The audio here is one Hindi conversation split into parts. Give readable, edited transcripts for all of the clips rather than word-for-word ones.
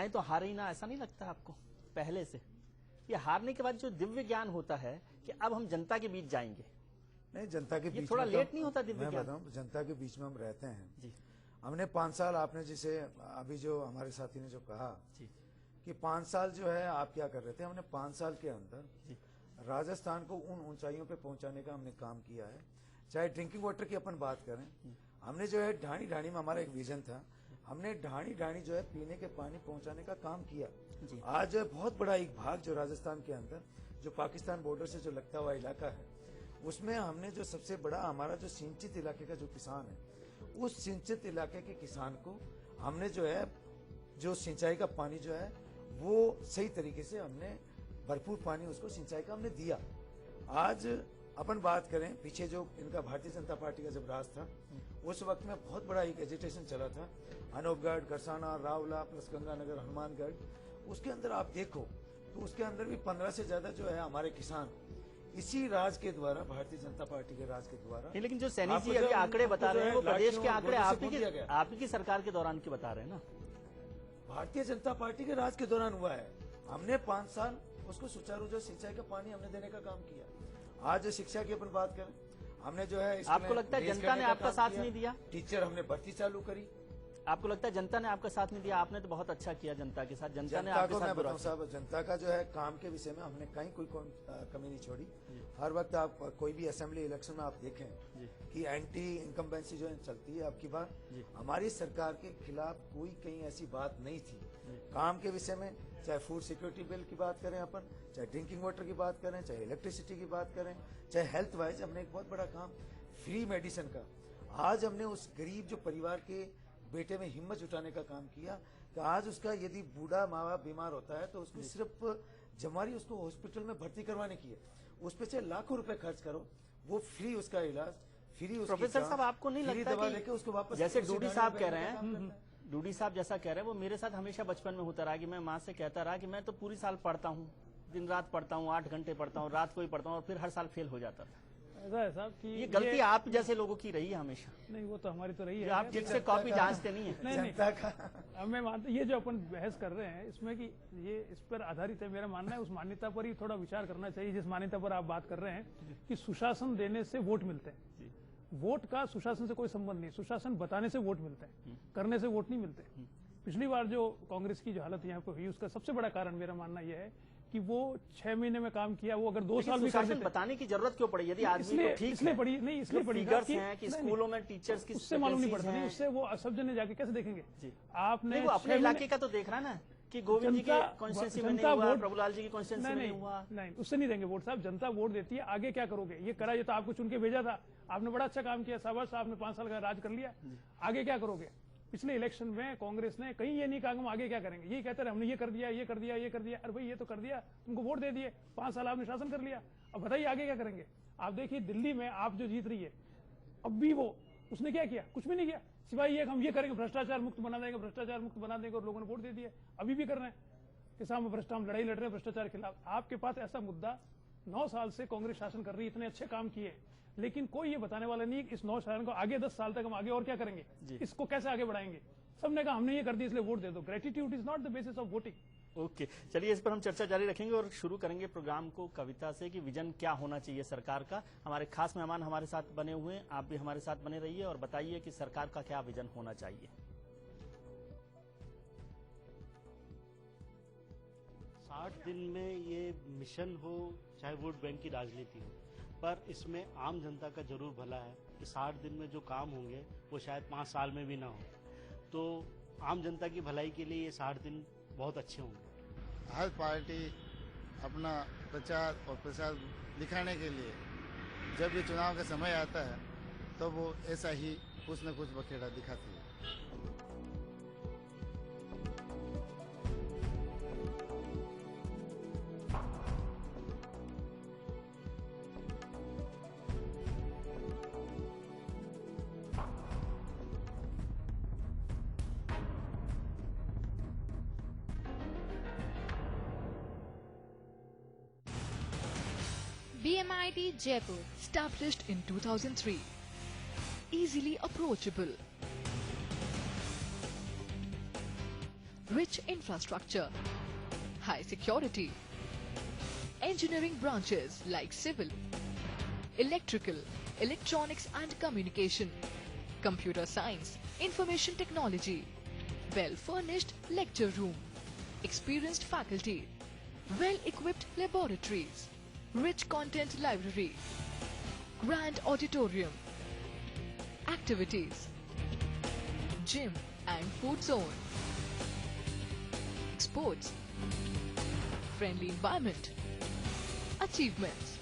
जनताएं तो हारे ही ना, ऐसा नहीं लगता आपको पहले से? ये हारने के बाद जो दिव्य ज्ञान होता है कि अब हम जनता के बीच जाएंगे, नहीं जनता के बीच थोड़ा लेट नहीं होता दिव्य मैं ज्ञान? बताऊं, जनता के बीच में हम रहते हैं जी हमने 5 साल, आपने जिसे अभी जो हमारे साथी ने जो कहा जी कि 5 साल जो है आप क्या कर रहे थे, हमने 5 साल के अंदर जी राजस्थान को उन ऊंचाइयों पे पहुंचाने का हमने काम किया है। चाहे ड्रिंकिंग वाटर की अपन बात करें, हमने जो है ढाणी ढाणी में हमारा एक विजन था, हमने ढाणी ढाणी जो है पीने के पानी पहुंचाने का काम किया। आज बहुत बड़ा एक भाग जो राजस्थान के अंदर जो पाकिस्तान बॉर्डर से जो लगता हुआ इलाका है, उसमें हमने जो सबसे बड़ा हमारा जो सिंचित इलाके का जो किसान है, उस सिंचित इलाके के किसान को हमने जो है जो सिंचाई का पानी जो है वो सही तरीके से हमने भरपूर पानी उसको सिंचाई का हमने दिया। आज अपन बात करें पीछे जो इनका भारतीय जनता पार्टी का जब राज था, उस वक्त में बहुत बड़ा एक एजिटेशन चला था, अनूपगढ़, करसाना, रावला प्लस गंगानगर, हनुमानगढ़, उसके अंदर आप देखो तो उसके अंदर भी 15 से ज्यादा जो है हमारे किसान इसी राज के द्वारा, भारतीय जनता पार्टी के राज के द्वारा। लेकिन जो सैनी जी अभी आंकड़े बता रहे हैं वो प्रदेश के आंकड़े आप ही की सरकार के दौरान की बता रहे हैं ना? भारतीय जनता पार्टी के राज के दौरान हुआ है। हमने 5 साल उसको सुचारू जो सिंचाई का पानी हमने देने का काम किया। आज शिक्षा की अपन बात करें, हमने जो है आपको लगता है जनता ने आपका साथ नहीं दिया? टीचर हमने भर्ती चालू करी। आपको लगता है जनता ने आपका साथ नहीं दिया? आपने तो बहुत अच्छा किया जनता के साथ, जनता ने आपके साथ बुरा किया। साहब, जनता का जो है काम के विषय में हमने कहीं कोई कमी नहीं छोड़ी। हर वक्त आप कोई भी असेंबली इलेक्शन में आप देखें कि एंटी इनकम्बेंसी जो है चलती है। अब की बार हमारी सरकार के खिलाफ कोई कहीं ऐसी बात नहीं थी काम के विषय में, चाहे फूड सिक्योरिटी बिल की बात करें अपन, चाहे ड्रिंकिंग वाटर की बात करें, चाहे इलेक्ट्रिसिटी की बात करें, चाहे हेल्थ वाइज हमने एक बहुत बड़ा काम फ्री मेडिसिन का। आज हमने उस गरीब जो परिवार के बेटे में हिम्मत जुटाने का काम किया कि आज उसका यदि बूढ़ा माँ बाप बीमार होता है तो उसको सिर्फ जमारी उसको हॉस्पिटल में भर्ती करवाने की है, उस पे चाहे लाखों रुपए खर्च करो, वो फ्री उसका इलाज, फ्री उसकी प्रोफेसर साहब आपको नहीं लगता दवा लेके उसको वापस, जैसे डूडी साहब कह रहे हैं, डूडी साहब जैसा कह रहे हैं, वो मेरे साथ हमेशा बचपन में होता रहा कि मैं माँ से कहता रहा कि मैं तो पूरी साल पढ़ता हूँ, दिन रात पढ़ता हूँ, 8 घंटे पढ़ता हूँ, रात को ही पढ़ता हूँ, और फिर हर साल फेल हो जाता था। ऐसा है साहब कि ये गलती आप जैसे लोगों की रही है हमेशा। नहीं, वो तो हमारी तो रही है। आप ठीक से कॉपी जांचते नहीं है। नहीं, अब मैं मानता, ये जो अपन बहस कर रहे हैं इसमें कि ये इस पर आधारित है, मेरा मानना है उस मान्यता पर ही थोड़ा विचार करना चाहिए जिस मान्यता पर आप बात कर रहे हैं कि सुशासन देने से वोट मिलते हैं। वोट का सुशासन से कोई संबंध नहीं, सुशासन बताने से वोट मिलते हैं, करने से वोट नहीं मिलते। पिछली बार जो कांग्रेस की जो हालत यहाँ पे हुई उसका सबसे बड़ा कारण मेरा मानना यह है कि वो 6 महीने में काम किया, वो अगर 2 साल भी कर देते, बताने की जरूरत क्यों पड़ी? यदि आदमी को ठीक इसलिए पड़ी नहीं, इसलिए पड़ी कि स्कूलों में टीचर्स की उससे मालूम नहीं पड़ता, नहीं उससे वो सब जने जाके कैसे देखेंगे? आपने वो अपने इलाके का तो देख रहा ना कि गोविंद जी की कॉन्स्टिट्यूंसी में नहीं हुआ, प्रभुलाल जी की कॉन्स्टिट्यूंसी में नहीं हुआ। नहीं, उससे नहीं देंगे वोट साहब। जनता वोट देती है, आगे क्या करोगे? ये करा, ये तो आपको चुन के भेजा था, आपने बड़ा अच्छा काम किया, शाबाश, आपने 5 साल का राज कर लिया, आगे क्या करोगे? पिछले इलेक्शन में कांग्रेस ने कहीं ये नहीं कहा हम आगे क्या करेंगे, यही कहते रहे हमने ये कर दिया, ये कर दिया, ये कर दिया। अरे भाई ये तो कर दिया, तुमको वोट दे दिए, 5 साल आपने शासन कर लिया, अब बताइए आगे क्या करेंगे? आप देखिए दिल्ली में आप जो जीत रही है, अब भी वो उसने क्या किया? कुछ भी नहीं किया, सिवाय ये हम ये करेंगे, भ्रष्टाचार मुक्त बना देंगे, भ्रष्टाचार मुक्त बना देंगे, और लोगों ने वोट दे दिया। अभी भी कर रहे हैं किसान हम लड़ाई लड़ रहे हैं भ्रष्टाचार के खिलाफ। आपके पास ऐसा मुद्दा, 9 साल से कांग्रेस शासन कर रही है, इतने अच्छे काम किए, लेकिन कोई ये बताने वाला नहीं इस 9 साल को आगे 10 साल तक हम आगे और क्या करेंगे, इसको कैसे आगे बढ़ाएंगे? सबने कहा हमने ये कर दिया इसलिए वोट दे दो। Gratitude is not the basis of voting. Okay, चलिए इस पर हम चर्चा जारी रखेंगे और शुरू करेंगे प्रोग्राम को कविता से कि विजन क्या होना चाहिए सरकार का। हमारे खास मेहमान हमारे साथ बने हुए हैं, आप भी हमारे साथ बने रहिए और बताइए कि सरकार का क्या विजन होना चाहिए। 60 दिन में ये मिशन हो, चाहे वोट बैंक की राजनीति हो, पर इसमें आम जनता का जरूर भला है कि 60 दिन में जो काम होंगे वो शायद 5 साल में भी ना हो। तो आम जनता की भलाई के लिए ये 60 दिन बहुत अच्छे होंगे। हर पार्टी अपना प्रचार और प्रसार दिखाने के लिए जब भी चुनाव का समय आता है तो वो ऐसा ही कुछ न कुछ बखेड़ा दिखाती है। BMIT Jaipur, established in 2003. Easily approachable. rich infrastructure, high security, engineering branches like civil, electrical, electronics and communication, computer science, information technology, well-furnished lecture room, experienced faculty, well-equipped laboratories, rich content library, grand auditorium, activities, gym and food zone, sports, friendly environment, achievements.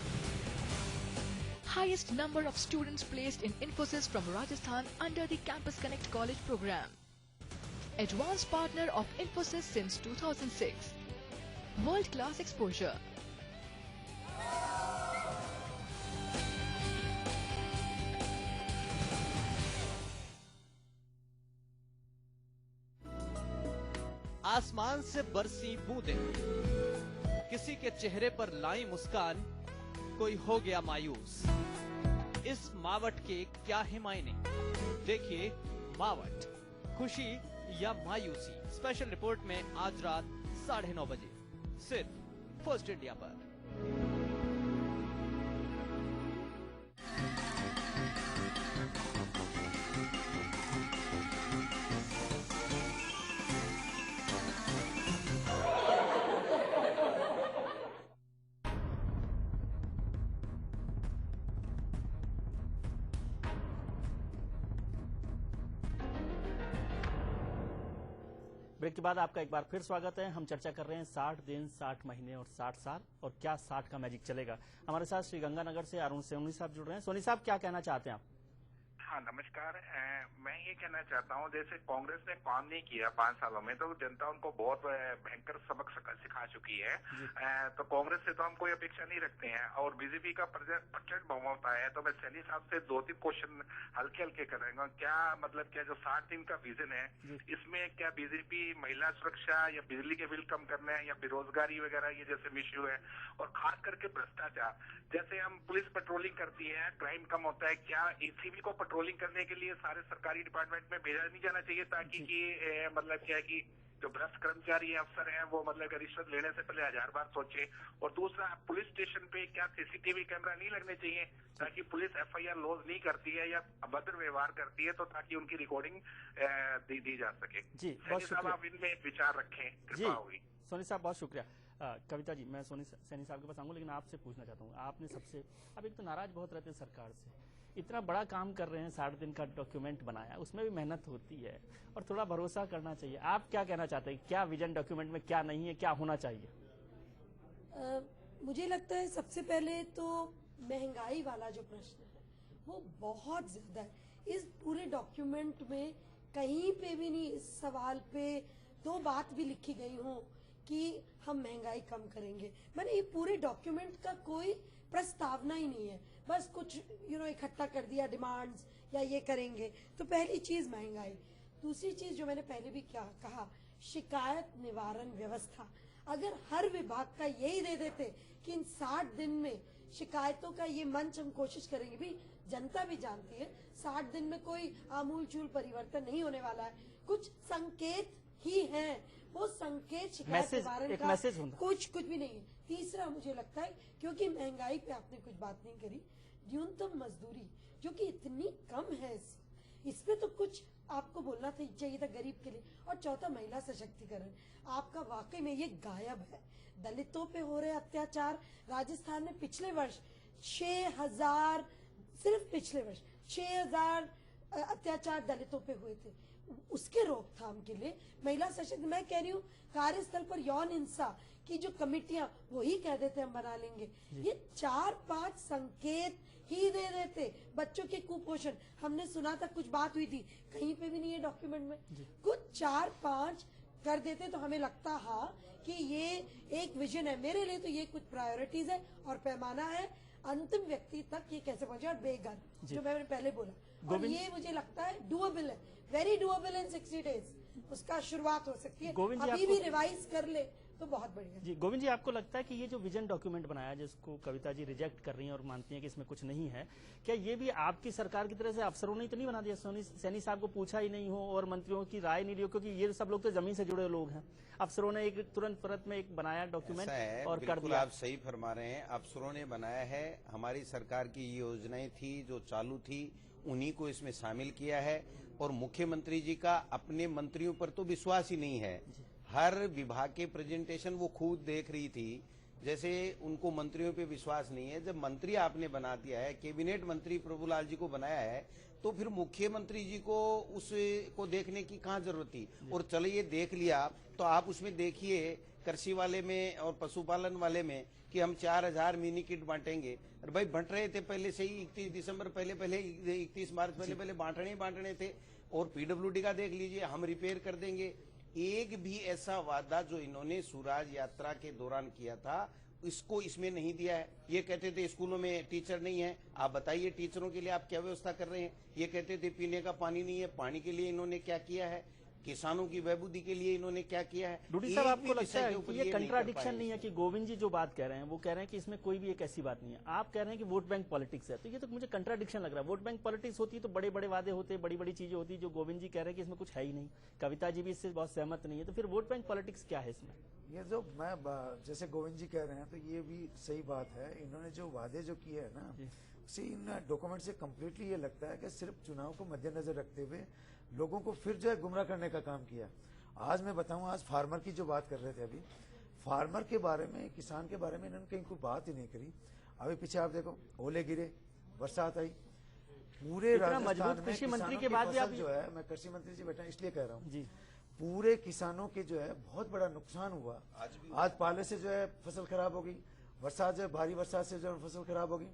Highest number of students placed in Infosys from Rajasthan under the Campus Connect College program. Advanced partner of Infosys since 2006. World-class exposure. आसमान से बरसी बूंदें, किसी के चेहरे पर लाई मुस्कान, कोई हो गया मायूस। इस मावट के क्या ही मायने? देखिए मावट, खुशी या मायूसी। स्पेशल रिपोर्ट में आज रात 9:30 बजे सिर्फ फर्स्ट इंडिया पर। ब्रेक के बाद आपका एक बार फिर स्वागत है। हम चर्चा कर रहे हैं 60 दिन 60 महीने और 60 साल और क्या 60 का मैजिक चलेगा। हमारे साथ श्री गंगानगर से अरुण सोनी साहब जुड़ रहे हैं। सोनी साहब, क्या कहना चाहते हैं आप? हाँ नमस्कार। मैं ये कहना चाहता हूँ, जैसे कांग्रेस ने काम नहीं किया 5 सालों में, तो जनता उनको बहुत भयंकर सबक सिखा चुकी है। तो कांग्रेस से तो हम कोई अपेक्षा नहीं रखते हैं और बीजेपी का प्रचंड बहुमत है। तो मैं सैनी साहब से 2-3 क्वेश्चन हल्के हल्के करूंगा। क्या मतलब क्या जो 60 दिन का विजन है, इसमें क्या बीजेपी महिला सुरक्षा या बिजली के बिल कम करना है या बेरोजगारी वगैरह ये जैसे इश्यू है, और खास करके भ्रष्टाचार, जैसे हम पुलिस पेट्रोलिंग करती है, क्राइम कम होता है, क्या एसीबी को पेट्रोलिंग करने के लिए सारे सरकारी डिपार्टमेंट में भेजा नहीं जाना चाहिए, ताकि कि मतलब क्या है कि जो भ्रष्ट कर्मचारी अफसर हैं वो मतलब रिश्वत लेने से पहले 1000 बार सोचे। और दूसरा, पुलिस स्टेशन पे क्या सीसीटीवी कैमरा नहीं लगने चाहिए, ताकि पुलिस एफआईआर लॉन्च नहीं करती है या अभद्र व्यवहार करती है तो ताकि उनकी रिकॉर्डिंग दी जा सके। जी बहुत शुक्रिया। आप इनमें एक विचार रखें, कृपा होगी। सोनी साहब बहुत शुक्रिया। कविता जी, मैं सैनी साहब के पास आऊंगा, लेकिन आपसे पूछना चाहता हूँ, आपने सबसे अब एक तो नाराज बहुत रहते हैं सरकार से, इतना बड़ा काम कर रहे हैं, 60 दिन का डॉक्यूमेंट बनाया, उसमें भी मेहनत होती है और थोड़ा भरोसा करना चाहिए। आप क्या कहना चाहते हैं, क्या विजन डॉक्यूमेंट में क्या नहीं है, क्या होना चाहिए? मुझे लगता है सबसे पहले तो महंगाई वाला जो प्रश्न है वो बहुत ज्यादा है। इस पूरे डॉक्यूमेंट में कहीं पे भी नहीं इस सवाल पे 2 बात भी लिखी गई हो कि हम महंगाई कम करेंगे। मैंने ये पूरे डॉक्यूमेंट का कोई प्रस्तावना ही नहीं है, बस कुछ इकट्ठा कर दिया डिमांड्स या ये करेंगे। तो पहली चीज महंगाई। दूसरी चीज जो मैंने पहले भी क्या कहा, शिकायत निवारण व्यवस्था। अगर हर विभाग का यही दे देते कि इन 60 दिन में शिकायतों का ये मंच हम कोशिश करेंगे, भी जनता भी जानती है 60 दिन में कोई आमूलचूल परिवर्तन नहीं होने वाला है, कुछ संकेत ही हैं। वो संकेत शिकायत निवारण का कुछ भी नहीं है। तीसरा मुझे लगता है, क्योंकि महंगाई पे आपने कुछ बात नहीं करी, न्यूनतम मजदूरी जो कि इतनी कम है, इस पे तो कुछ आपको बोलना चाहिए था गरीब के लिए। और चौथा, महिला सशक्तिकरण। आपका वाकई में ये गायब है। दलितों पे हो रहे अत्याचार, राजस्थान में पिछले वर्ष 6000, सिर्फ पिछले वर्ष 6000 अत्याचार दलितों पे हुए थे। उसके रोकथाम के लिए महिला सशक्त, मैं कह रही हूँ कार्यस्थल पर यौन हिंसा की जो कमेटियां, वो ही कह देते हम बना लेंगे। ये 4-5 संकेत ही दे देते। बच्चों के कुपोषण, हमने सुना था कुछ बात हुई थी, कहीं पे भी नहीं है डॉक्यूमेंट में। कुछ 4-5 कर देते तो हमें लगता हाँ कि ये एक विजन है। मेरे लिए तो ये कुछ प्रायोरिटीज है और पैमाना है अंतिम व्यक्ति तक ये कैसे पहुंचे। और बेघर, जो मैंने पहले बोला, और ये मुझे लगता है डुएबल है, वेरी डुएबल इन 60 डेज। उसका शुरुआत हो सकती है, अभी भी रिवाइज कर ले तो बहुत बढ़िया। जी गोविंद जी, आपको लगता है कि ये जो विजन डॉक्यूमेंट बनाया जिसको कविता जी रिजेक्ट कर रही हैं और मानती हैं कि इसमें कुछ नहीं है, क्या ये भी आपकी सरकार की तरह से अफसरों ने तो नहीं बना दिया? सैनी साहब को पूछा ही नहीं हो और मंत्रियों की राय नहीं ली हो, क्योंकि ये सब लोग तो जमीन से जुड़े लोग हैं। अफसरों ने एक तुरंत में एक बनाया डॉक्यूमेंट और कर दिया। आप सही फरमा रहे हैं, अफसरों ने बनाया है। हमारी सरकार की योजनाएं थी जो चालू थी, उन्हीं को इसमें शामिल किया है। और मुख्यमंत्री जी का अपने मंत्रियों पर तो विश्वास ही नहीं है। हर विभाग के प्रेजेंटेशन वो खुद देख रही थी, जैसे उनको मंत्रियों पे विश्वास नहीं है। जब मंत्री आपने बना दिया है, कैबिनेट मंत्री प्रभुलाल जी को बनाया है, तो फिर मुख्यमंत्री जी को उसको देखने की कहाँ जरूरत थी? और चलिए देख लिया तो आप उसमें देखिए कृषि वाले में और पशुपालन वाले में कि हम 4000 मिनी किट बांटेंगे। और भाई बंट रहे थे पहले से ही, 31 दिसंबर पहले 31 मार्च पहले बांटने थे। और पीडब्ल्यूडी का देख लीजिए, हम रिपेयर कर देंगे। एक भी ऐसा वादा जो इन्होंने स्वराज यात्रा के दौरान किया था, इसको इसमें नहीं दिया है। ये कहते थे स्कूलों में टीचर नहीं है, आप बताइए टीचरों के लिए आप क्या व्यवस्था कर रहे हैं? ये कहते थे पीने का पानी नहीं है, पानी के लिए इन्होंने क्या किया है? किसानों की बहबूदी के लिए इन्होंने क्या किया है? डूडी साहब, आपको लगता है कि ये कंट्राडिक्शन नहीं है कि गोविंद जी जो बात कह रहे हैं वो कह रहे हैं कि इसमें कोई भी एक ऐसी बात नहीं है, आप कह रहे हैं कि वोट बैंक पॉलिटिक्स है, तो ये तो मुझे कंट्राडिक्शन लग रहा है। वोट बैंक पॉलिटिक्स होती तो बड़े बड़े वादे होते, बड़ी बड़ी चीजें होती, जो गोविंद जी कह रहे हैं कि इसमें कुछ है ही नहीं। कविता जी भी इससे बहुत सहमत नहीं है, तो फिर वोट बैंक पॉलिटिक्स क्या है इसमें? ये जो मैं जैसे गोविंद जी कह रहे हैं तो ये भी सही बात है। इन्होंने जो वादे जो किए है ना, उसी इन डॉक्यूमेंट से कम्प्लीटली ये लगता है कि सिर्फ चुनाव को मद्देनजर रखते हुए लोगों को फिर जो है गुमराह करने का काम किया। आज मैं बताऊं, आज फार्मर की जो बात कर रहे थे, अभी फार्मर के बारे में, किसान के बारे में इन्होंने कहीं कोई बात ही नहीं करी। अभी पीछे आप देखो, ओले गिरे, बरसात आई, पूरे राजस्थान में कृषि मंत्री के बाद जो है, मैं कृषि मंत्री जी बैठा इसलिए कह रहा हूँ, पूरे किसानों के जो है बहुत बड़ा नुकसान हुआ। आज पाले से जो है फसल खराब हो गई, बरसात जो है भारी बरसात से जो है फसल खराब हो गई।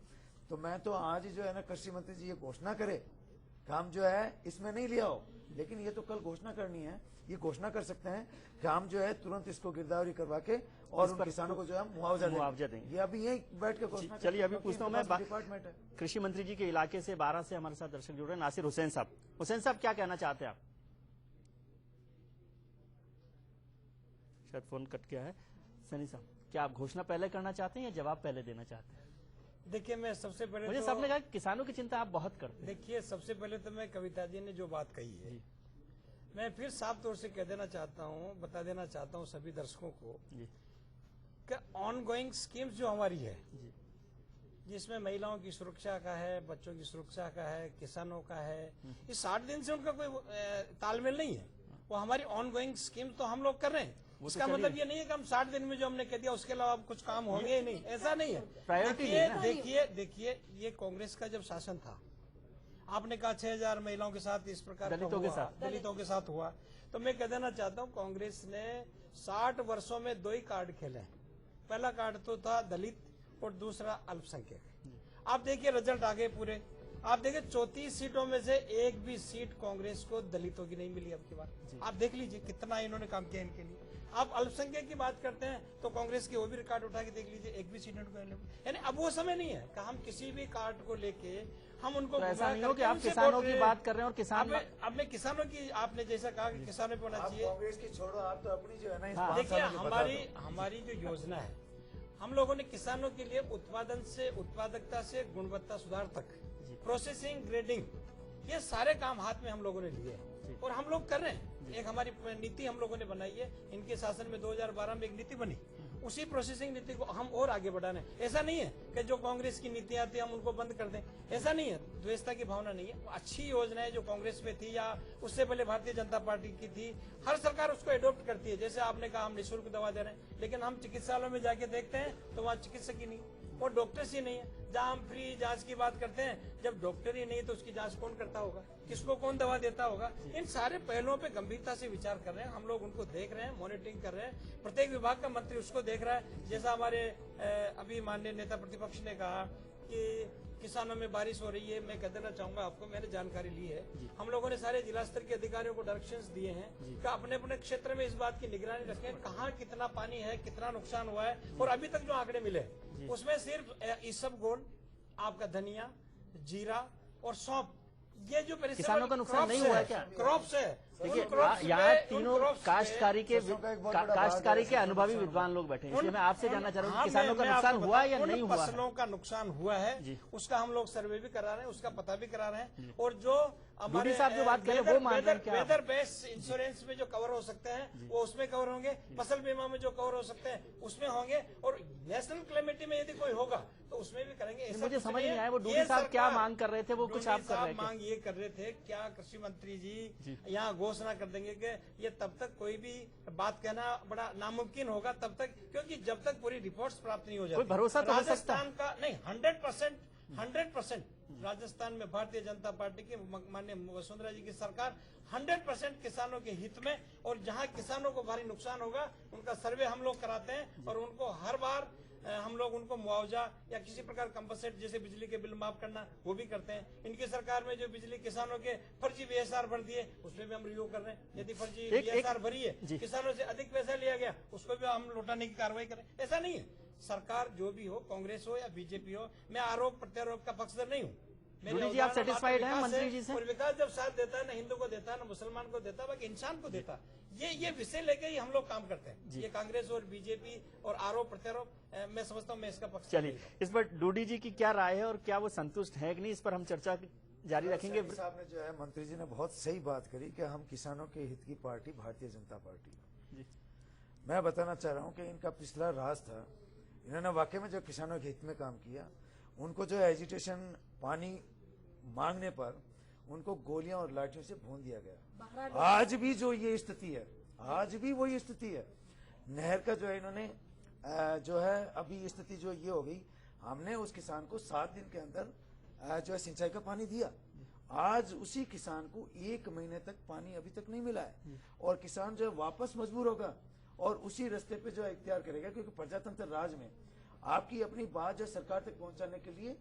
तो मैं तो आज ही जो है ना कृषि मंत्री जी ये घोषणा करे, काम जो है इसमें नहीं लिया हो, लेकिन ये तो कल घोषणा करनी है। ये घोषणा कर सकते हैं काम जो है तुरंत इसको गिरदावरी करवा के और उन किसानों को जो है मुआवजा देंगे। ये अभी यही बैठ के घोषणा। चलिए अभी पूछता हूँ मैं डिपार्टमेंट है कृषि मंत्री जी के इलाके से 12 से हमारे साथ दर्शक जुड़ रहे हैं। नासिर हुसैन साहब, हुसैन साहब क्या कहना चाहते हैं आप? शायद फोन कट गया है। सैनी साहब, क्या आप घोषणा पहले करना चाहते हैं या जवाब पहले देना चाहते हैं? देखिए, मैं सबसे पहले मुझे सबने कहा किसानों की चिंता आप बहुत करते हैं। देखिए, सबसे पहले तो मैं कविता जी ने जो बात कही है, मैं फिर साफ तौर से कह देना चाहता हूँ, बता देना चाहता हूँ सभी दर्शकों को कि ऑन गोइंग स्कीम्स जो हमारी है, जिसमें महिलाओं की सुरक्षा का है, बच्चों की सुरक्षा का है, किसानों का है, इस 60 दिन से उनका कोई तालमेल नहीं है। वो हमारी ऑन गोइंग स्कीम तो हम लोग कर रहे हैं। उसका मतलब ये नहीं है कि हम 60 दिन में जो हमने कह दिया उसके अलावा कुछ काम होंगे ही नहीं, ऐसा नहीं है। देखिए, ये कांग्रेस का जब शासन था, आपने कहा 6000 महिलाओं के साथ इस प्रकार दलितों के साथ हुआ, तो मैं कह देना चाहता हूँ कांग्रेस ने 60 वर्षों में 2 ही कार्ड खेले। पहला कार्ड तो था दलित और दूसरा अल्पसंख्यक। आप देखिए रिजल्ट आ गए पूरे। आप देखिए 34 सीटों में से एक भी सीट कांग्रेस को दलितों की नहीं मिली। अब की बात आप देख लीजिए कितना इन्होंने काम किया इनके लिए। आप अल्पसंख्यक की बात करते हैं तो कांग्रेस के वो भी रिकॉर्ड उठा के देख लीजिए, एक भी सीट उनको, यानी अब वो समय नहीं है कि हम किसी भी कार्ड को लेके हम उनको तो ऐसा नहीं हो कि आप किसानों की बात कर रहे हैं और किसान अब मैं किसानों की, आपने जैसा कहा कि किसानों पे होना चाहिए। कांग्रेस की छोड़ो, आप तो अपनी जो है ना, देखिए हमारी जो योजना है, हम लोगों ने किसानों के लिए उत्पादन से, उत्पादकता से गुणवत्ता सुधार तक, प्रोसेसिंग, ग्रेडिंग, ये सारे काम हाथ में हम लोगों ने लिए हैं और हम लोग कर रहे हैं। एक हमारी नीति हम लोगों ने बनाई है, इनके शासन में 2012 में एक नीति बनी, उसी प्रोसेसिंग नीति को हम और आगे बढ़ाने। ऐसा नहीं है कि जो कांग्रेस की नीतियां थी हम उनको बंद कर दें, ऐसा नहीं है। द्वेषता की भावना नहीं है। अच्छी योजनाएं जो कांग्रेस में थी या उससे पहले भारतीय जनता पार्टी की थी, हर सरकार उसको एडॉप्ट करती है। जैसे आपने कहा हम निःशुल्क दवा दे रहे हैं, लेकिन हम चिकित्सालयों में जाके देखते हैं तो वहाँ चिकित्सक ही नहीं और डॉक्टर्स ही नहीं है। जहाँ हम फ्री जांच की बात करते हैं, जब डॉक्टर ही नहीं तो उसकी जांच कौन करता होगा, किसको कौन दवा देता होगा? इन सारे पहलुओं पे गंभीरता से विचार कर रहे हैं हम लोग, उनको देख रहे हैं, मॉनिटरिंग कर रहे हैं। प्रत्येक विभाग का मंत्री उसको देख रहा है। जैसा हमारे अभी माननीय नेता प्रतिपक्ष ने कहा कि किसानों में बारिश हो रही है, मैं कह देना चाहूंगा आपको, मैंने जानकारी ली है, हम लोगों ने सारे जिला स्तर के अधिकारियों को डायरेक्शंस दिए हैं कि अपने अपने क्षेत्र में इस बात की निगरानी रखें, कहाँ कितना पानी है, कितना नुकसान हुआ है। और अभी तक जो आंकड़े मिले उसमें सिर्फ इसबगोल, आपका धनिया, जीरा और सौंफ, ये जो किसानों का नुकसान नहीं हुआ है क्या? क्रॉप्स है, देखिए crops यहाँ पे- तीनों उन crops काश्तकारी के सरसों का एक बहुत बड़ा काश्तकारी भाग के है, अनुभवी सरसों विद्वान लोग बैठे हैं, इसलिए उन- मैं आपसे जानना चाह रहा हूँ हाँ, कि किसानों का मैं नुकसान आपको हुआ बताऊं, या नहीं उन हुआ है? फसलों का नुकसान हुआ है जी। उसका हम लोग सर्वे भी करा रहे हैं, उसका पता भी करा रहे हैं, और जो डूडी साहब जो बात कर रहे हैं, वो मान रहे हैं क्या आप? वेदर बेस्ड इंश्योरेंस में जो कवर हो सकते हैं वो उसमें कवर होंगे, फसल बीमा में जो कवर हो सकते हैं उसमें होंगे, और नेशनल क्लेमिटी में यदि कोई होगा तो उसमें भी करेंगे। ऐसा मुझे कुछ समझ नहीं नहीं है। आया वो डूडी ये साहब क्या सरकार- मांग कर रहे थे, वो कुछ डूडी आप कर साहब रहे थे? मांग ये कर रहे थे, क्या कृषि मंत्री जी यहाँ घोषणा कर देंगे कि ये तब तक कोई भी बात कहना बड़ा नामुमकिन होगा तब तक, क्योंकि जब तक पूरी रिपोर्ट्स प्राप्त नहीं हो जाती। कोई भरोसा तो हो सकता है। राजस्थान का नहीं 100% राजस्थान में भारतीय जनता पार्टी की माननीय वसुंधरा जी की सरकार 100% किसानों के हित में, और जहां किसानों को भारी नुकसान होगा उनका सर्वे हम लोग कराते हैं, और उनको हर बार हम लोग उनको मुआवजा या किसी प्रकार कंपनसेट, जैसे बिजली के बिल माफ करना, वो भी करते हैं। इनकी सरकार में जो बिजली किसानों के फर्जी बीएसआर भर दिए उसमें भी हम रिव्यू कर रहे हैं। यदि फर्जी बीएसआर भरी है, किसानों से अधिक पैसा लिया गया, उसको भी हम लौटाने की कार्रवाई करें। ऐसा नहीं है, सरकार जो भी हो, कांग्रेस हो या बीजेपी हो, मैं आरोप प्रत्यारोप का पक्षधर नहीं हूँ। डूडी जी, आप satisfied हैं मंत्री जी से? और विकास जब साथ देता है, ना हिंदू को देता है, ना मुसलमान को देता है, बाकी इंसान को देता है। ये विषय लेके ही हम लोग काम करते हैं। ये कांग्रेस और बीजेपी और आरोप प्रत्यारोप, मैं समझता हूँ मैं इसका पक्ष। चलिए, इस पर डूडी जी की क्या राय है और क्या वो संतुष्ट है कि नहीं, इस पर हम चर्चा जारी रखेंगे। सैनी साहब ने जो है, मंत्री जी ने बहुत सही बात करी कि हम किसानों के हित की पार्टी भारतीय जनता पार्टी है। मैं बताना चाह रहा हूँ कि इनका पिछला राज था, इन्होंने वाकई में जो किसानों के हित में काम किया, उनको जो एजिटेशन पानी मांगने पर उनको गोलियां और लाठियों से भून दिया गया। आज भी जो ये स्थिति है, आज भी वही स्थिति है। नहर का जो है इन्होंने जो है अभी स्थिति जो ये हो गई, हमने उस किसान को 7 दिन के अंदर जो है सिंचाई का पानी दिया। आज उसी किसान को 1 महीने तक पानी अभी तक नहीं मिला है, और किसान जो है वापस मजबूर होगा और उसी रास्ते पे जो है इख्तियार करेगा, क्योंकि प्रजातंत्र राज में आपकी अपनी बात जो सरकार तक पहुंचाने के लिए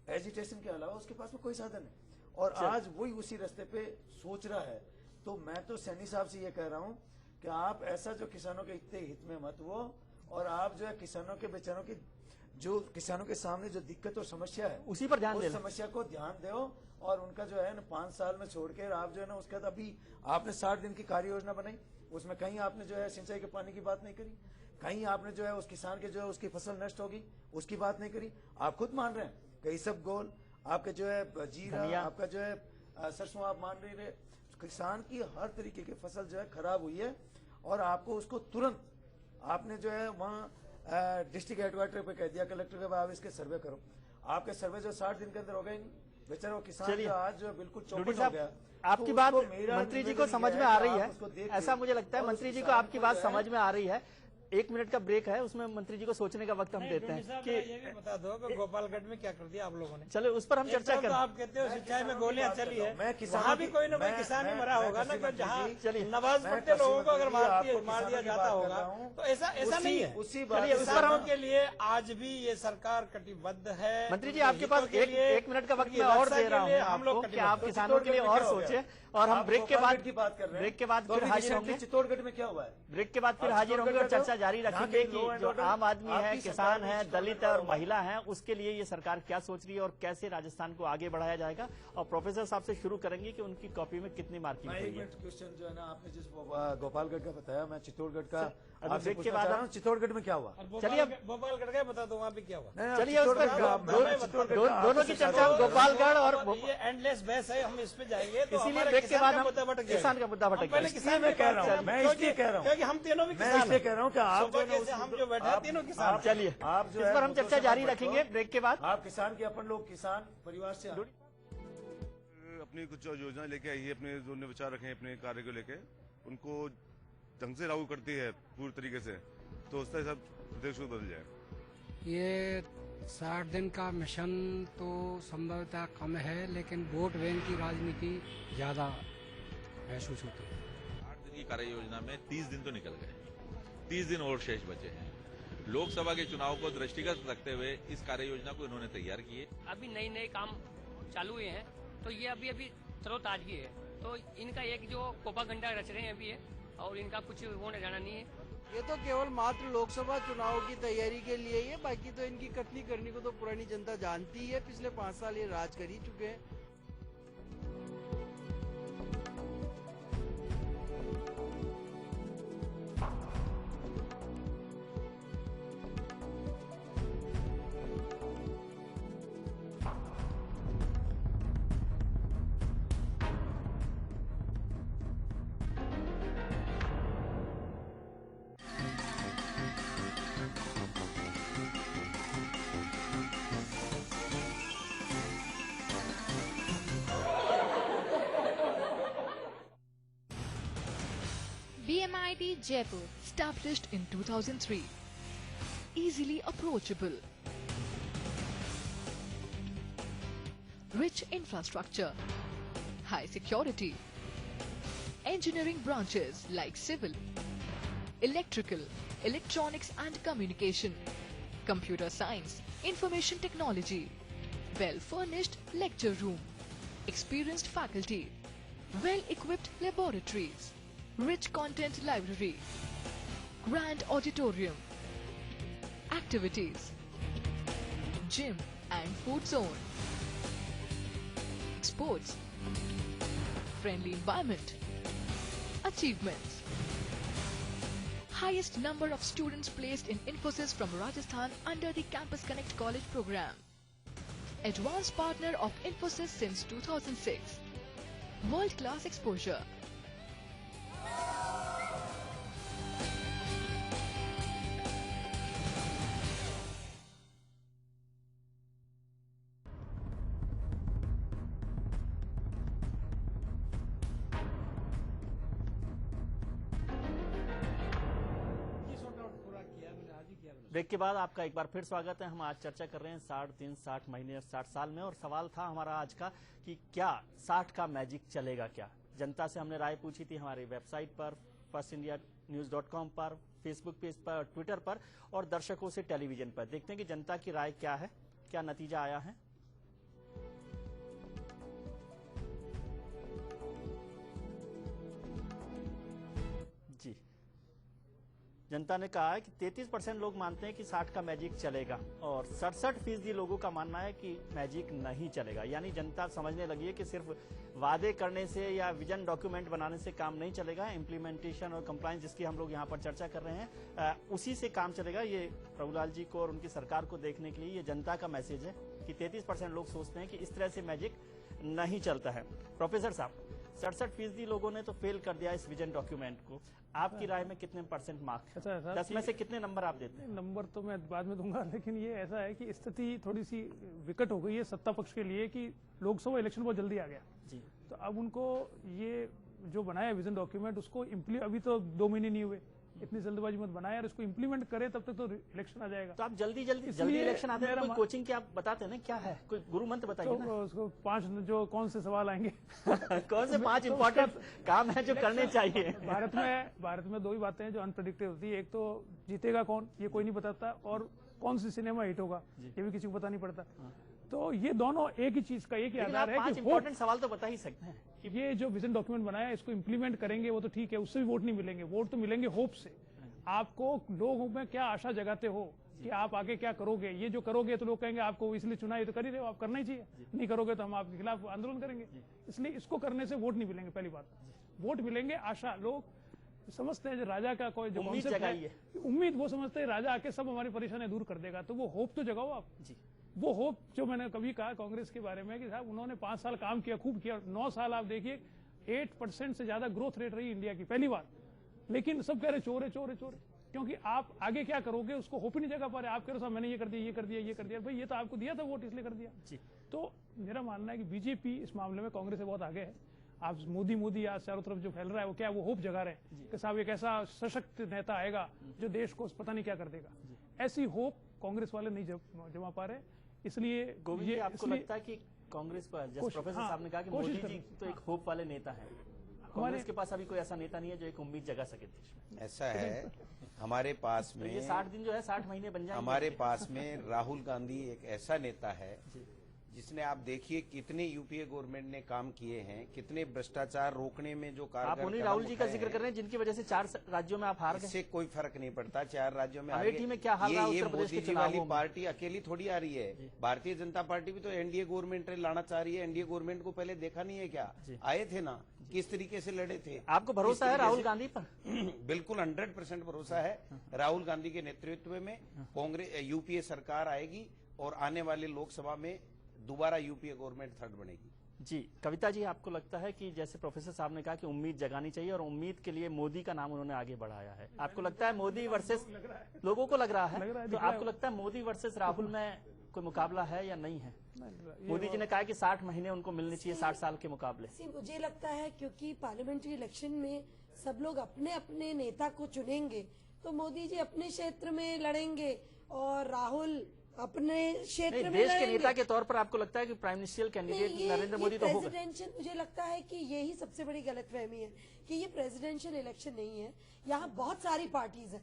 एजिटेशन के अलावा उसके पास में कोई साधन है, और आज वही उसी रास्ते पे सोच रहा है। तो मैं तो सैनी साहब से ये कह रहा हूँ कि आप ऐसा जो किसानों के इतने हित में मत हो, और आप जो है किसानों के बेचारों की जो किसानों के सामने जो दिक्कत और समस्या है उसी पर ध्यान उस देना। समस्या को ध्यान दो, और उनका जो है ना 5 साल में छोड़ के आप जो है ना उसके बाद अभी आपने 60 दिन की कार्य योजना बनाई, उसमें कहीं आपने जो है सिंचाई के पानी की बात नहीं करी, कहीं आपने जो है उस किसान के जो है उसकी फसल नष्ट होगी उसकी बात नहीं करी। आप खुद मान रहे हैं कई सब गोल आपके जो है जीरा, आपका जो है सरसों आप मान रहे, किसान की हर तरीके की फसल जो है खराब हुई है, और आपको उसको तुरंत आपने जो है वहाँ डिस्ट्रिक्ट हेडक्वार्टर पे कह दिया कलेक्टर के आप इसके सर्वे करो। आपके सर्वे जो 60 दिन के अंदर हो गए नहीं, बेचारा वो किसान जो आज जो बिल्कुल चौपट हो गया। आपकी बात मंत्री जी को समझ में आ रही है, ऐसा मुझे लगता है मंत्री जी को आपकी बात समझ में आ रही है। 1 मिनट का ब्रेक है, उसमें मंत्री जी को सोचने का वक्त हम देते हैं कि ये भी बता दो कि गोपालगढ़ में क्या कर दिया आप लोगों ने। चलो उस पर हम चर्चा करें। तो आप कहते हो सिंचाई में गोलियां चली है, मैं वहाँ भी कोई ना कोई किसान ही मरा होगा ना, जहाँ नवाज पढ़ते लोगों को अगर मार दिया जाता होगा, तो ऐसा नहीं है। उसी किसानों के लिए आज भी ये सरकार कटिबद्ध है। मंत्री जी, आपके पास 1 मिनट का वक्त मैं और दे रहा हूँ आपको कि आप किसानों के लिए और सोचे, और हम ब्रेक के बाद फिर हाजिर होंगे। चित्तौड़गढ़ में क्या हुआ है, ब्रेक के बाद फिर हाजिर होंगे और चर्चा जारी रखेंगे कि जो आम आदमी है, किसान है, दलित है और महिला है, उसके लिए ये सरकार क्या सोच रही है और कैसे राजस्थान को आगे बढ़ाया जाएगा। और प्रोफेसर साहब से शुरू करेंगे कि उनकी कॉपी में कितनी मार्किंग हुई है। क्वेश्चन जो है ना आपने जिस गोपालगढ़ का बताया, मैं चित्तौड़गढ़ का ब्रेक के बाद चित्तौड़गढ़ में क्या हुआ, चलिए गोपालगढ़ का बता दो वहाँ पे क्या हुआ। चलिए उस पर दोनों की चर्चा गोपालगढ़ और ये एंडलेस बहस है, हम इस पे जाएंगे। इसीलिए ब्रेक के बाद हम किसान का मुद्दा भटक पहले किसान में कह रहा हूँ, मैं इसलिए कह रहा हूँ क्योंकि हम तीनों भी किसान इसलिए कह रहा हूँ कि आप हम जो बैठे हैं तीनों किसान। चलिए आप जो इस पर हम चर्चा जारी रखेंगे ब्रेक के बाद। आप किसान के अपन लोग किसान परिवार से अपनी कुछ योजना लेके आई है, अपने जो विचार रखे हैं अपने कार्य को लेके, उनको ढंग से लागू करती है पूरी तरीके से, तो उसका सब प्रदेश को बदल जाए। ये 60 दिन का मिशन तो संभवतः कम है, लेकिन वोट बैंक की राजनीति ज्यादा महसूस होती है। 8 दिन की कार्य योजना में 30 दिन तो निकल गए, 30 दिन और शेष बचे हैं। लोकसभा के चुनाव को दृष्टिगत रखते हुए इस कार्य योजना को इन्होंने तैयार किए। अभी नए काम चालू हुए हैं, तो ये अभी तरोताजगी है, तो इनका एक जो प्रोपागंडा रच रहे हैं अभी है, और इनका कुछ होने जाना नहीं है। ये तो केवल मात्र लोकसभा चुनाव की तैयारी के लिए ही है, बाकी तो इनकी कथनी करनी को तो पुरानी जनता जानती है। पिछले 5 साल ये राज कर ही चुके हैं। IIT Jaipur, established in 2003. Easily approachable. Rich infrastructure. High security. Engineering branches like civil, electrical, electronics and communication, computer science, information technology, well-furnished lecture room, experienced faculty, well-equipped laboratories, rich content library, grand auditorium, activities, gym and food zone, sports, friendly environment, achievements. Highest number of students placed in Infosys from Rajasthan under the Campus Connect College program. Advanced partner of Infosys since 2006. World-class exposure. Break के बाद आपका एक बार फिर स्वागत है। हम आज चर्चा कर रहे हैं 60 महीने और 60 साल में, और सवाल था हमारा आज का कि क्या 60 का मैजिक चलेगा क्या। जनता से हमने राय पूछी थी हमारी वेबसाइट पर, firstindianews.com पर, फेसबुक पेज पर, ट्विटर पर, और दर्शकों से टेलीविजन पर। देखते हैं कि जनता की राय क्या है, क्या नतीजा आया है। जी, जनता ने कहा है कि 33% लोग मानते हैं कि 60 का मैजिक चलेगा, और 67% लोगों का मानना है कि मैजिक नहीं चलेगा। यानी जनता समझने लगी है कि सिर्फ वादे करने से या विजन डॉक्यूमेंट बनाने से काम नहीं चलेगा, इम्प्लीमेंटेशन और कंप्लायंस जिसकी हम लोग यहाँ पर चर्चा कर रहे हैं उसी से काम चलेगा। ये प्रभुलाल जी को और उनकी सरकार को देखने के लिए ये जनता का मैसेज है कि 33% लोग सोचते हैं कि इस तरह से मैजिक नहीं चलता है। प्रोफेसर साहब, 67% लोगों ने तो फेल कर दिया इस विजन डॉक्यूमेंट को। आपकी राय में कितने % मार्क? 10 में से कितने नंबर आप देते हैं? नंबर तो मैं बाद में दूंगा, लेकिन ये ऐसा है कि स्थिति थोड़ी सी विकट हो गई है सत्ता पक्ष के लिए कि लोकसभा इलेक्शन बहुत जल्दी आ गया जी। तो अब उनको ये जो बनाया विजन डॉक्यूमेंट उसको अभी तो 2 महीने नहीं हुए, इतनी जल्दबाजी मत बनाए और इसको इम्प्लीमेंट करे, तब तक तो इलेक्शन आ जाएगा। तो आप जल्दी इलेक्शन आते हैं, कोई कोचिंग की आप बताते हैं ना, क्या है कोई गुरु मंत्र बताइए ना। उसको 5 जो कौन से सवाल आएंगे कौन से 5 इंपॉर्टेंट काम है जो करने चाहिए। भारत में 2 ही बातें हैं जो अनप्रेडिक्टेबल होती है, एक तो जीतेगा कौन ये कोई नहीं बताता, और कौन सी सिनेमा हिट होगा ये भी किसी को पता नहीं पड़ता। तो ये दोनों एक ही चीज का एक ही आधार है कि इंपॉर्टेंट सवाल तो बता ही सकते हैं कि ये जो विजन डॉक्यूमेंट बनाया इसको इम्प्लीमेंट करेंगे वो तो ठीक है, उससे भी वोट नहीं मिलेंगे, वोट तो मिलेंगे होप से। आपको लोगों में क्या आशा जगाते हो कि आप आगे क्या करोगे, ये जो करोगे तो लोग कहेंगे आपको इसलिए चुना, ये तो कर ही रहे हो, आप करना ही चाहिए, नहीं करोगे तो हम आपके खिलाफ आंदोलन करेंगे। इसलिए इसको करने से वोट नहीं मिलेंगे। पहली बात, वोट मिलेंगे आशा। लोग समझते हैं जो राजा का कोई जो कॉन्सेप्ट है, उम्मीद वो समझते हैं राजा आके सब हमारी परेशानी दूर कर देगा, तो वो होप तो जगाओ आप जी। वो होप जो मैंने कभी कहा कांग्रेस के बारे में कि साहब उन्होंने 5 साल काम किया, खूब किया, 9 साल आप देखिए 8% से ज्यादा ग्रोथ रेट रही इंडिया की पहली बार, लेकिन सब कह रहे चोर है चोर है चोर है, क्योंकि आप आगे क्या करोगे उसको होप ही नहीं जगा पा रहे। आप कह रहे साहब मैंने ये कर दिया ये कर दिया ये कर दिया, भाई ये तो आपको दिया था वोट इसलिए कर दिया जी। तो मेरा मानना है कि बीजेपी इस मामले में कांग्रेस से बहुत आगे है। आप मोदी आज चारों तरफ जो फैल रहा है वो क्या है, वो होप जगा रहे हैं कि साहब एक ऐसा सशक्त नेता आएगा जो देश को पता नहीं क्या कर देगा। ऐसी होप कांग्रेस वाले नहीं जमा पा रहे, इसलिए गोविंद, आपको लगता है कि कांग्रेस पर, जैसे प्रोफेसर साहब ने कहा कि मोदी जी तो एक होप वाले नेता है, कांग्रेस के पास अभी कोई ऐसा नेता नहीं है जो एक उम्मीद जगा सके देश में? ऐसा है, हमारे पास में ये 60 दिन जो है 60 महीने बन जाएंगे। हमारे पास में राहुल गांधी एक ऐसा नेता है जिसने, आप देखिए कितने यूपीए गवर्नमेंट ने काम किए हैं, कितने भ्रष्टाचार रोकने में जो कारगर आप उन्हीं राहुल जी का जिक्र कर रहे हैं जिनकी वजह से 4 राज्यों में आप हार गए। इससे कोई फर्क नहीं पड़ता, 4 राज्यों में अमेठी में क्या हाल रहा है, ये उत्तर प्रदेश के मोदी जी वाली पार्टी अकेली थोड़ी आ रही है। भारतीय जनता पार्टी भी तो एनडीए गवर्नमेंट लाना चाह रही है। एनडीए गवर्नमेंट को पहले देखा नहीं है क्या? आए थे ना, किस तरीके से लड़े थे। आपको भरोसा है राहुल गांधी पर? बिल्कुल 100% भरोसा है। राहुल गांधी के नेतृत्व में कांग्रेस यूपीए सरकार आएगी और आने वाले लोकसभा में दोबारा यूपीए गवर्नमेंट थर्ड बनेगी। जी, कविता जी, आपको लगता है कि जैसे प्रोफेसर साहब ने कहा कि उम्मीद जगानी चाहिए और उम्मीद के लिए मोदी का नाम उन्होंने आगे बढ़ाया है, आपको लगता है मोदी वर्सेस, लोगों को लग रहा है, तो आपको लगता है मोदी वर्सेस राहुल में कोई मुकाबला है या नहीं है? मोदी जी ने कहा कि 60 महीने उनको मिलने चाहिए 60 साल के मुकाबले। मुझे लगता है क्योंकि पार्लियामेंट्री इलेक्शन में सब लोग अपने अपने नेता को चुनेंगे तो मोदी जी अपने क्षेत्र में लड़ेंगे और राहुल अपने क्षेत्र में देश के लड़ेंगे। नेता के तौर पर आपको लगता है कि prime minister candidate Narendra Modi तो होगा? प्रेसिडेंशियल, मुझे लगता है कि यही सबसे बड़ी गलतफहमी है कि ये प्रेसिडेंशियल इलेक्शन नहीं है। यहाँ बहुत सारी पार्टीज हैं।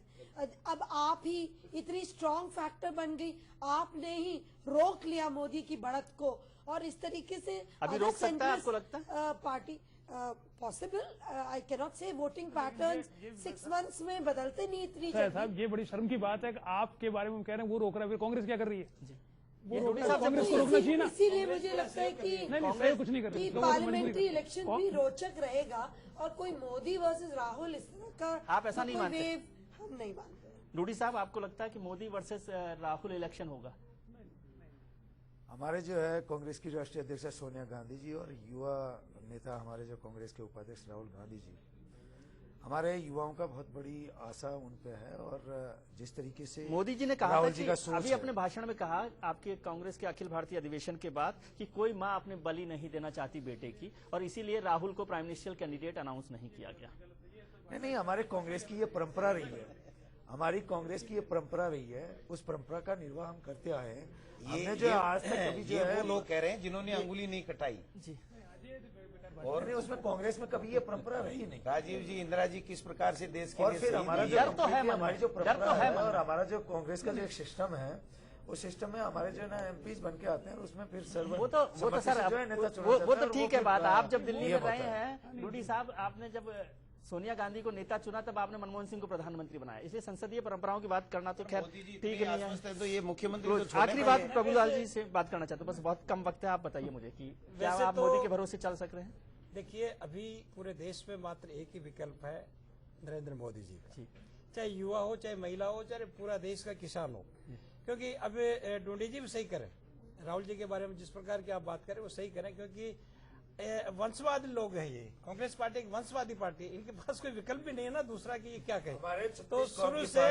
अब आप ही इतनी स्ट्रॉन्ग फैक्टर बन गई, आपने ही रोक लिया मोदी की बढ़त को और इस तरीके से अभी रोक सकता है आपको लगता है? Party possible, I cannot say voting patterns 6 months में बदलते नहीं इतनी जल्दी। साहब ये बड़ी शर्म की बात है कि आपके बारे में कह रहे हैं वो रोक रहा है, फिर कांग्रेस क्या कर रही है? कांग्रेस को रोकना चाहिए ना। इसीलिए मुझे लगता है कि नहीं कुछ नहीं कर रही। पार्लियामेंट्री इलेक्शन भी रोचक रहेगा और कोई मोदी वर्सेस राहुल इस तरह का आप ऐसा नहीं मानते? हम नहीं मानते। डूडी साहब, आपको लगता है कि मोदी वर्सेस राहुल इलेक्शन होगा? हमारे जो है कांग्रेस की राष्ट्रीय अध्यक्ष सोनिया गांधी जी और युवा नेता हमारे जो कांग्रेस के उपाध्यक्ष राहुल गांधी जी, हमारे युवाओं का बहुत बड़ी आशा उन पे है। और जिस तरीके से मोदी जी ने कहा राहुल था जी कि का सोच अभी है। अपने भाषण में कहा आपके कांग्रेस के अखिल भारतीय अधिवेशन के बाद कि कोई मां अपने बलि नहीं देना चाहती बेटे की, और इसीलिए राहुल को प्राइम मिनिस्टर कैंडिडेट अनाउंस नहीं किया गया। नहीं, हमारे कांग्रेस की ये परंपरा रही है, हमारी कांग्रेस की ये परंपरा रही है, उस परंपरा का निर्वाह हम करते आए हैं। हमने जो आज तक कभी जो है वो लोग कह रहे हैं जिन्होंने अंगुली नहीं कटाई जी, और नहीं, उसमें कांग्रेस में कभी ये परंपरा रही नहीं। राजीव जी, इंदिरा जी किस प्रकार से देश के और लिए फिर शहीद हमारा हुई जो है। हमारी जो परंपरा है और हमारा जो कांग्रेस का जो एक सिस्टम है, उस सिस्टम में हमारे जो है ना एमपीज बन के आते हैं, उसमें फिर सर्व वो तो सर वो तो ठीक है बात। आप जब दिल्ली में रहे हैं डूडी साहब, आपने जब सोनिया गांधी को नेता चुना तब आपने मनमोहन सिंह को प्रधानमंत्री बनाया, इसलिए संसदीय परंपराओं की बात करना तो खैर ठीक नहीं है। तो ये मुख्यमंत्री आखिरी बात प्रभुलाल जी से बात करना चाहता हूँ, बस बहुत कम वक्त है, आप बताइए मुझे कि क्या आप मोदी के भरोसे चल सक रहे हैं? देखिए, अभी पूरे देश में मात्र एक ही विकल्प है, नरेंद्र मोदी जी का। चाहे युवा हो, चाहे महिला हो, चाहे पूरा देश का किसान हो। क्योंकि अब डूडी जी भी सही करें, राहुल जी के बारे में जिस प्रकार की आप बात करें वो सही करें, क्योंकि वंशवादी लोग हैं। ये कांग्रेस पार्टी एक वंशवादी पार्टी, इनके पास कोई विकल्प भी नहीं है ना दूसरा कि ये क्या कहे। तो शुरू से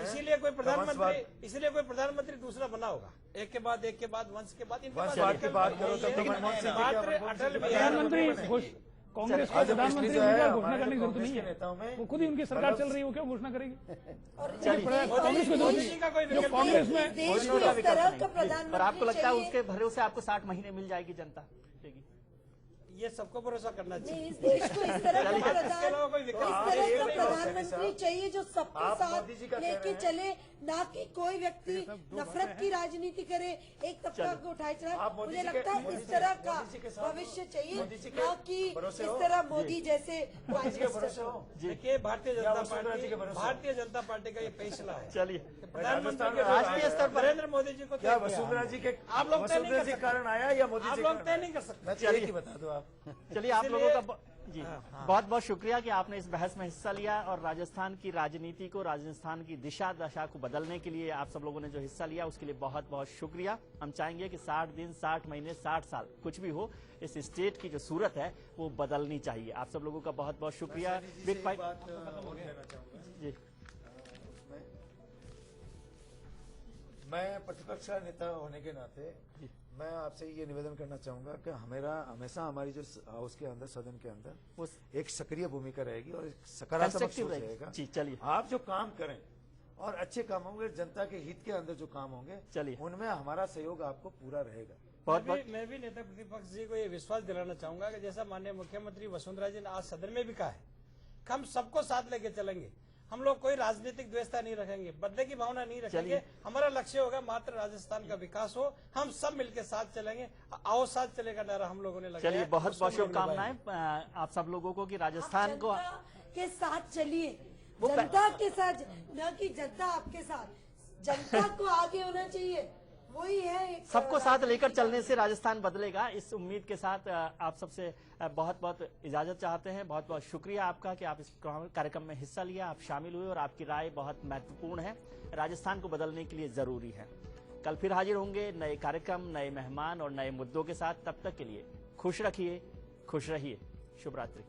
इसीलिए कोई प्रधानमंत्री दूसरा बना होगा, एक के बाद वंश के बाद मात्र अटल प्रधानमंत्री कांग्रेस को प्रधानमंत्री घोषणा करने की जरूरत नहीं है, वो खुद ही उनकी सरकार चल रही है, वो क्यों घोषणा करेगी? कांग्रेस को जरूरत नहीं, जो कांग्रेस में। और आपको लगता है उसके भरोसे आपको 60 महीने मिल जाएगी जनता? ये सबको भरोसा करना चाहिए। इस देश को इस तरह का प्रधानमंत्री चाहिए जो सबके साथ लेके चले, ना कि कोई व्यक्ति नफरत की राजनीति करे, एक तबका को उठाए चला। मुझे लगता है इस तरह का भविष्य चाहिए, ना कि इस तरह मोदी जैसे प्राइम मिनिस्टर। देखिए, भारतीय जनता पार्टी का ये फैसला है। चलिए, प्रधानमंत्री राष्ट्रीय स्तर पर नरेंद्र मोदी जी को क्या वसुंधरा जी के आप लोग तय नहीं कर सकते कारण आया या मोदी आप जी लोग तय नहीं कर सकते। चलिए बता दो आप। चलिए, आप लोगों का जी बहुत बहुत शुक्रिया कि आपने इस बहस में हिस्सा लिया और राजस्थान की राजनीति को, राजस्थान की दिशा दशा को बदलने के लिए आप सब लोगों ने जो हिस्सा लिया उसके लिए बहुत बहुत शुक्रिया। हम चाहेंगे कि 60 दिन, 60 महीने, 60 साल कुछ भी हो, इस स्टेट की जो सूरत है वो बदलनी चाहिए। आप सब लोगों का बहुत बहुत शुक्रिया। बिग फाइट जी, मैं प्रतिपक्ष नेता होने के नाते मैं आपसे ये निवेदन करना चाहूंगा कि हमेशा हमारी जो हाउस के अंदर, सदन के अंदर एक सक्रिय भूमिका रहेगी और एक सकारात्मक सोच रहेगा। जी, चलिए, आप जो काम करें और अच्छे काम होंगे, जनता के हित के अंदर जो काम होंगे, चलिए उनमें हमारा सहयोग आपको पूरा रहेगा। मैं भी नेता प्रतिपक्ष जी को ये विश्वास दिलाना चाहूंगा कि जैसा माननीय मुख्यमंत्री वसुंधरा जी ने आज सदन में भी कहा है, हम सबको साथ लेके चलेंगे। हम लोग कोई राजनीतिक द्वेषता नहीं रखेंगे, बदले की भावना नहीं रखेंगे। हमारा लक्ष्य होगा मात्र राजस्थान का विकास हो, हम सब मिलकर साथ चलेंगे। आओ साथ चलेगा नारा हम लोगों ने लगाया। चलिए, बहुत बहुत शुभकामनाएं आप सब लोगों को कि राजस्थान को के साथ चलिए, जनता के साथ, न कि जनता आपके साथ। जनता को आगे होना चाहिए, वही है। सबको साथ लेकर चलने से राजस्थान बदलेगा, इस उम्मीद के साथ आप सबसे बहुत बहुत इजाजत चाहते हैं। बहुत बहुत शुक्रिया आपका कि आप इस कार्यक्रम में हिस्सा लिया, आप शामिल हुए और आपकी राय बहुत महत्वपूर्ण है, राजस्थान को बदलने के लिए जरूरी है। कल फिर हाजिर होंगे नए कार्यक्रम, नए मेहमान और नए मुद्दों के साथ। तब तक के लिए खुश रखिए, खुश रहिए। शुभ रात्रि।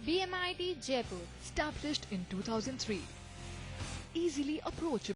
BMIT Jaipur, established in 2003. easily approachable.